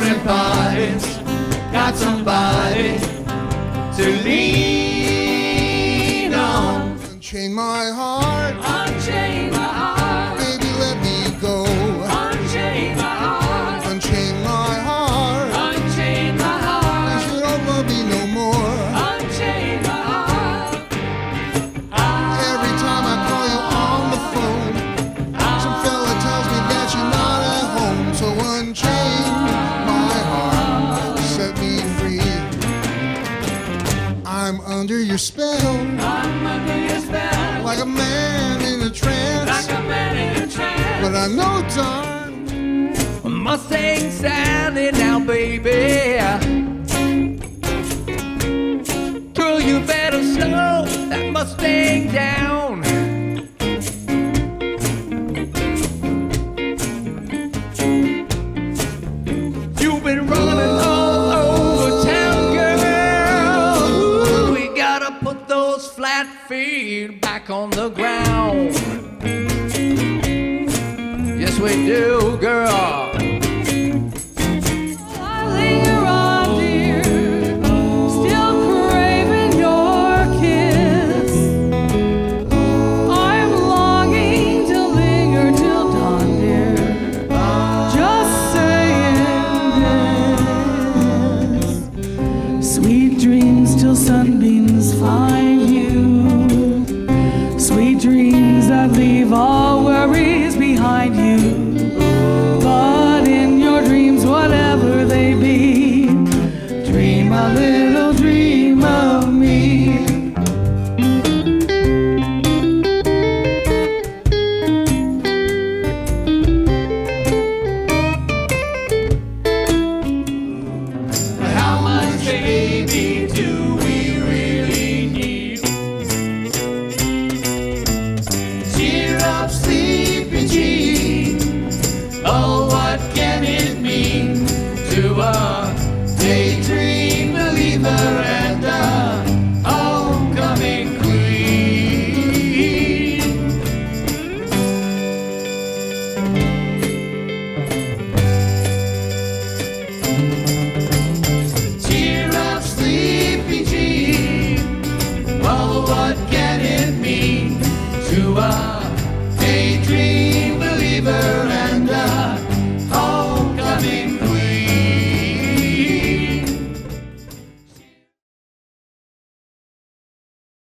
running parties, got somebody to lean on. Unchain my heart, Unchain my heart, baby, let me go. unchain my heart, Unchain my heart, unchain my heart, you don't love me no more. unchain my heart. Every time I call you on the phone, some fella tells me that you're not at home. So unchain my heart, set me free. I'm under your spell, I'm under your spell, like a man in a trance. like a man in a trance. But I know, darn, Mustang Sally now, baby. Girl, you better slow that Mustang down. You've been running all over town, girl. Ooh, we gotta put those flat feet back on the ground. Yes, we do, girl.